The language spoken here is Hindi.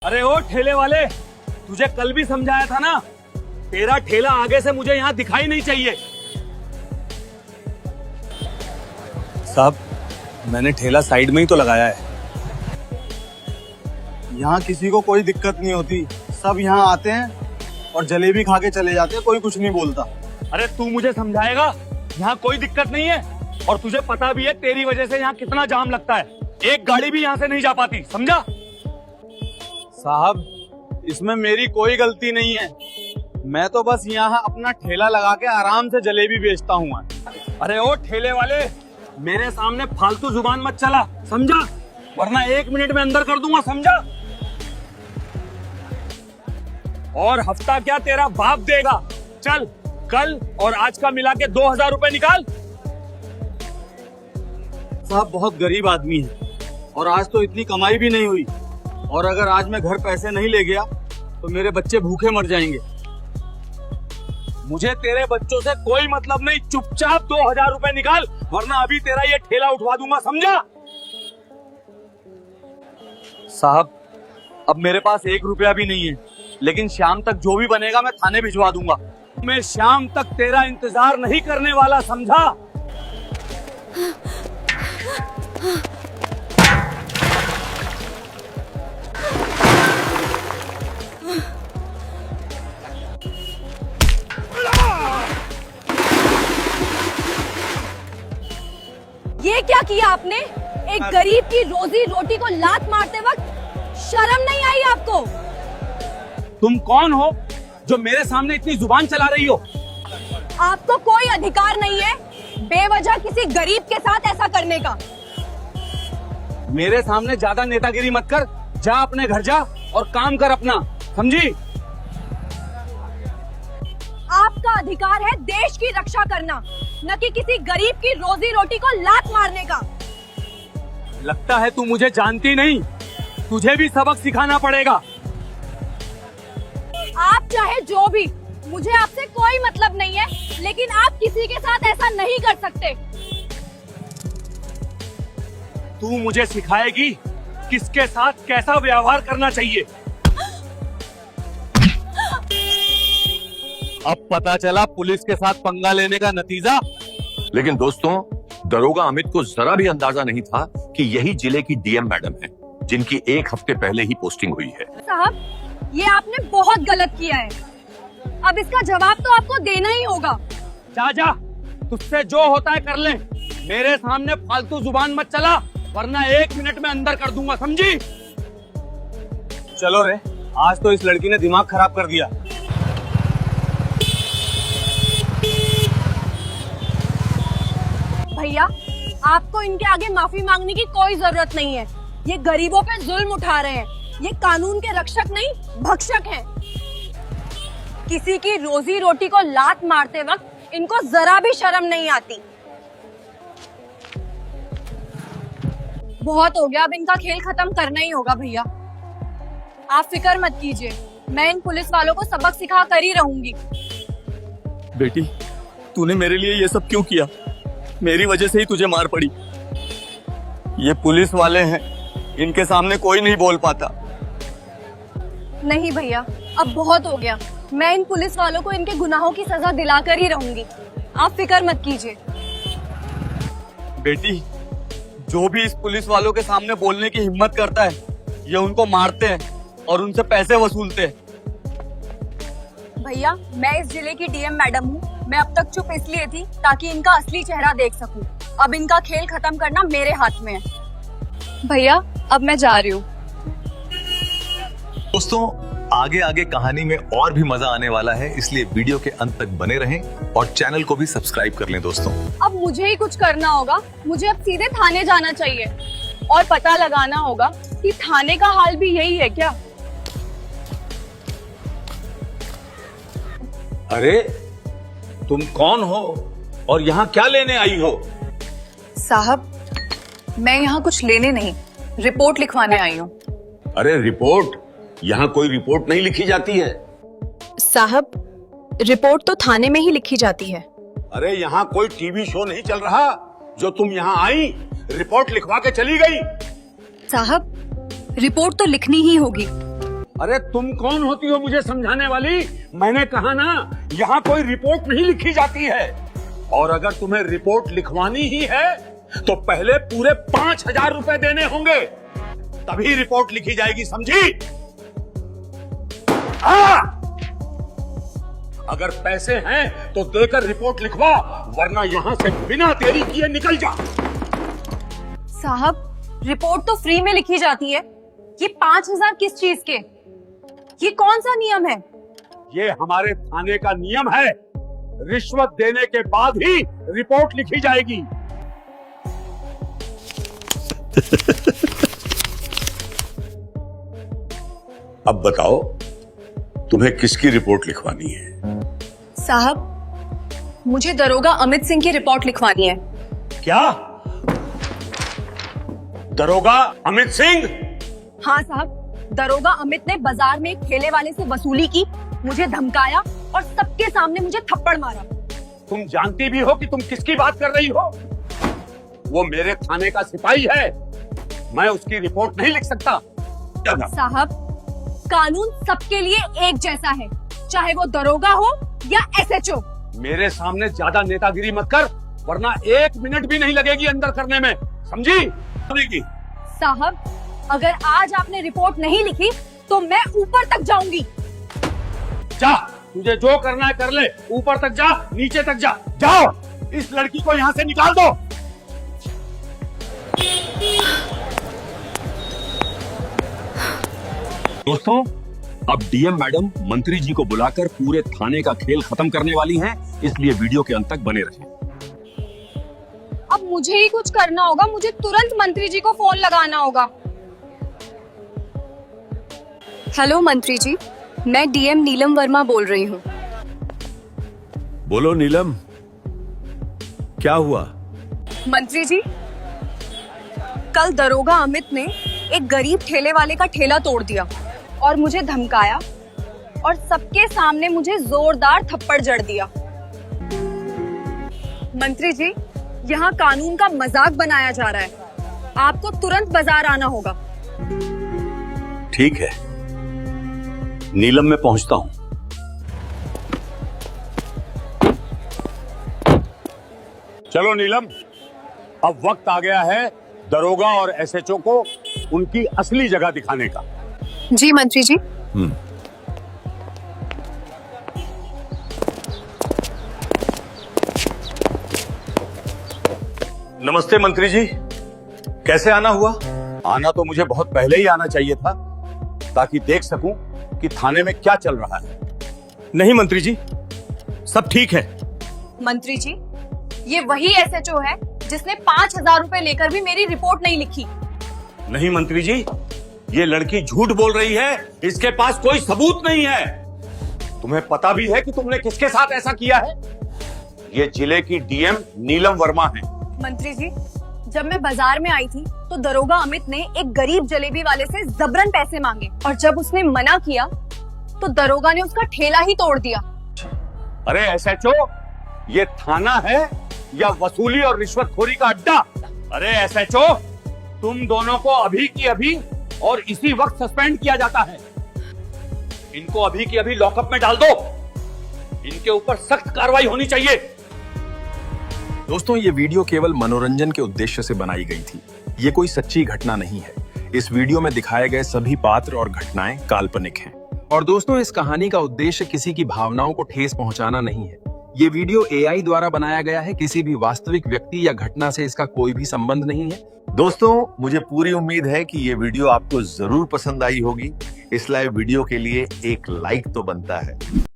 अरे ओ ठेले वाले, तुझे कल भी समझाया था ना, तेरा ठेला आगे से मुझे यहाँ दिखाई नहीं चाहिए। साहब, मैंने ठेला साइड में ही तो लगाया है। यहाँ किसी को कोई दिक्कत नहीं होती, सब यहाँ आते हैं और जलेबी खा के चले जाते हैं, कोई कुछ नहीं बोलता। अरे तू मुझे समझाएगा, यहाँ कोई दिक्कत नहीं है और तुझे पता भी है तेरी वजह से यहाँ कितना जाम लगता है, एक गाड़ी भी यहाँ से नहीं जा पाती, समझा? साहब, इसमें मेरी कोई गलती नहीं है, मैं तो बस यहाँ अपना ठेला लगा के आराम से जलेबी बेचता हूँ। अरे ओ ठेले वाले, मेरे सामने फालतू जुबान मत चला, समझा? वरना 1 मिनट में अंदर कर दूंगा, समझा? और हफ्ता क्या तेरा बाप देगा। चल, कल और आज का मिला के 2000 रुपए निकाल। साहब, बहुत गरीब आदमी है और आज तो इतनी कमाई भी नहीं हुई, और अगर आज मैं घर पैसे नहीं ले गया तो मेरे बच्चे भूखे मर जाएंगे। मुझे तेरे बच्चों से कोई मतलब नहीं, चुपचाप 2000 रुपए निकाल, वरना अभी तेरा ये ठेला उठवा दूंगा, समझा? साहब, अब मेरे पास 1 रुपया भी नहीं है, लेकिन शाम तक जो भी बनेगा मैं थाने भिजवा दूंगा। मैं शाम तक तेरा इंतजार नहीं करने वाला, समझा? ये क्या किया आपने? एक गरीब की रोजी रोटी को लात मारते वक्त शर्म नहीं आई आपको? तुम कौन हो जो मेरे सामने इतनी जुबान चला रही हो? आपको कोई अधिकार नहीं है बेवजह किसी गरीब के साथ ऐसा करने का। मेरे सामने ज्यादा नेतागिरी मत कर, जा अपने घर जा और काम कर अपना, समझी? आपका अधिकार है देश की रक्षा करना, न कि किसी गरीब की रोजी रोटी को लात मारने का। लगता है तू मुझे जानती नहीं, तुझे भी सबक सिखाना पड़ेगा। आप चाहे जो भी, मुझे आपसे कोई मतलब नहीं है, लेकिन आप किसी के साथ ऐसा नहीं कर सकते। तू मुझे सिखाएगी किसके साथ कैसा व्यवहार करना चाहिए। अब पता चला पुलिस के साथ पंगा लेने का नतीजा। लेकिन दोस्तों, दरोगा अमित को जरा भी अंदाजा नहीं था कि यही जिले की डीएम मैडम है, जिनकी 1 हफ्ते पहले ही पोस्टिंग हुई है। साहब, ये आपने बहुत गलत किया है, अब इसका जवाब तो आपको देना ही होगा। जा, तुझसे जो होता है कर ले, मेरे सामने फालतू जुबान मत चला, वरना 1 मिनट में अंदर कर दूंगा, समझी? चलो रे, आज तो इस लड़की ने दिमाग खराब कर दिया। भैया, आपको इनके आगे माफी मांगने की कोई जरूरत नहीं है। ये गरीबों पे जुल्म उठा रहे हैं, ये कानून के रक्षक नहीं भक्षक हैं। किसी की रोजी रोटी को लात मारते वक्त इनको जरा भी शर्म नहीं आती। बहुत हो गया, अब इनका खेल खत्म करना ही होगा। भैया, आप फिक्र मत कीजिए, मैं इन पुलिस वालों को सबक सिखा कर ही रहूंगी। बेटी, तूने मेरे लिए ये सब क्यों किया? मेरी वजह से ही तुझे मार पड़ी। ये पुलिस वाले हैं, इनके सामने कोई नहीं बोल पाता। नहीं भैया, अब बहुत हो गया, मैं इन पुलिस वालों को इनके गुनाहों की सजा दिलाकर ही रहूंगी। आप फिक्र मत कीजिए। बेटी, जो भी इस पुलिस वालों के सामने बोलने की हिम्मत करता है, ये उनको मारते हैं और उनसे पैसे वसूलते हैं। भैया, मैं इस जिले की डीएम मैडम हूँ। मैं अब तक चुप इसलिए थी ताकि इनका असली चेहरा देख सकूं। अब इनका खेल खत्म करना मेरे हाथ में है। भैया, अब मैं जा रही हूँ। दोस्तों, आगे आगे कहानी में और भी मजा आने वाला है, इसलिए वीडियो के अंत तक बने रहें और चैनल को भी सब्सक्राइब कर लें। दोस्तों, अब मुझे ही कुछ करना होगा। मुझे अब सीधे थाने जाना चाहिए और पता लगाना होगा कि थाने का हाल भी यही है क्या। अरे तुम कौन हो और यहाँ क्या लेने आई हो? साहब, मैं यहाँ कुछ लेने नहीं, रिपोर्ट लिखवाने आई हूँ। अरे रिपोर्ट? यहाँ कोई रिपोर्ट नहीं लिखी जाती है। साहब, रिपोर्ट तो थाने में ही लिखी जाती है। अरे यहाँ कोई टीवी शो नहीं चल रहा जो तुम यहाँ आई रिपोर्ट लिखवा के चली गई। साहब, रिपोर्ट तो लिखनी ही होगी, अरे तुम कौन होती हो मुझे समझाने वाली? मैंने कहा ना, यहाँ कोई रिपोर्ट नहीं लिखी जाती है। और अगर तुम्हें रिपोर्ट लिखवानी ही है तो पहले पूरे 5,000 रुपए देने होंगे, तभी रिपोर्ट लिखी जाएगी, समझी? अगर पैसे हैं तो देकर रिपोर्ट लिखवा, वरना यहां से बिना देरी किए निकल जा। साहब, रिपोर्ट तो फ्री में लिखी जाती है, ये 5,000 किस चीज के? ये कौन सा नियम है? ये हमारे थाने का नियम है। रिश्वत देने के बाद ही रिपोर्ट लिखी जाएगी। अब बताओ, तुम्हें किसकी रिपोर्ट लिखवानी है? साहब, मुझे दरोगा अमित सिंह की रिपोर्ट लिखवानी है। क्या? दरोगा अमित सिंह? हाँ साहब, दरोगा अमित ने बाजार में एक ठेले वाले से वसूली की, मुझे धमकाया और सबके सामने मुझे थप्पड़ मारा। तुम जानती भी हो कि तुम किसकी बात कर रही हो? वो मेरे थाने का सिपाही है, मैं उसकी रिपोर्ट नहीं लिख सकता। साहब, कानून सबके लिए एक जैसा है, चाहे वो दरोगा हो या एसएचओ। मेरे सामने ज्यादा नेतागिरी मत कर, वरना 1 मिनट भी नहीं लगेगी अंदर करने में, समझी? साहब, अगर आज आपने रिपोर्ट नहीं लिखी तो मैं ऊपर तक जाऊंगी। जा, तुझे जो करना है कर ले, ऊपर तक जा, नीचे तक जा, जाओ। इस लड़की को यहाँ से निकाल दो। दोस्तों, अब डीएम मैडम मंत्री जी को बुलाकर पूरे थाने का खेल खत्म करने वाली हैं, इसलिए वीडियो के अंत तक बने रहें। अब मुझे ही कुछ करना होगा, मुझे तुरंत मंत्री जी को फोन लगाना होगा। हेलो मंत्री जी, मैं डीएम नीलम वर्मा बोल रही हूँ। बोलो नीलम, क्या हुआ? मंत्री जी, कल दरोगा अमित ने एक गरीब ठेले वाले का ठेला तोड़ दिया और मुझे धमकाया और सबके सामने मुझे जोरदार थप्पड़ जड़ दिया। मंत्री जी, यहाँ कानून का मजाक बनाया जा रहा है, आपको तुरंत बाजार आना होगा। ठीक है, नीलम में पहुंचता हूं। चलो नीलम, अब वक्त आ गया है दरोगा और एसएचओ को उनकी असली जगह दिखाने का। जी मंत्री जी। नमस्ते मंत्री जी, कैसे आना हुआ? आना तो मुझे बहुत पहले ही आना चाहिए था, ताकि देख सकूं कि थाने में क्या चल रहा है। नहीं मंत्री जी, सब ठीक है। मंत्री जी, ये वही एसएचओ है जिसने 5,000 रुपए लेकर भी मेरी रिपोर्ट नहीं लिखी। नहीं मंत्री जी, ये लड़की झूठ बोल रही है, इसके पास कोई सबूत नहीं है। तुम्हें पता भी है कि तुमने किसके साथ ऐसा किया है? ये जिले की डीएम नीलम वर्मा है। मंत्री जी, जब मैं बाजार में आई थी तो दरोगा अमित ने एक गरीब जलेबी वाले से जबरन पैसे मांगे और जब उसने मना किया तो दरोगा ने उसका ठेला ही तोड़ दिया। अरे एसएचओ, ये थाना है या वसूली और रिश्वतखोरी का अड्डा? अरे एसएचओ, तुम दोनों को अभी की अभी और इसी वक्त सस्पेंड किया जाता है। इनको अभी की अभी लॉकअप में डाल दो। इनके ऊपर सख्त कार्रवाई होनी चाहिए। दोस्तों, ये वीडियो केवल मनोरंजन के उद्देश्य से बनाई गई थी। ये कोई सच्ची घटना नहीं है। इस वीडियो में दिखाए गए सभी पात्र और घटनाएं काल्पनिक हैं। और दोस्तों, इस कहानी का उद्देश्य किसी की भावनाओं को ठेस पहुंचाना नहीं है। ये वीडियो एआई द्वारा बनाया गया है, किसी भी वास्तविक व्यक्ति या घटना से इसका कोई भी संबंध नहीं है। दोस्तों, मुझे पूरी उम्मीद है कि ये वीडियो आपको जरूर पसंद आई होगी। इस लाइव वीडियो के लिए एक लाइक तो बनता है।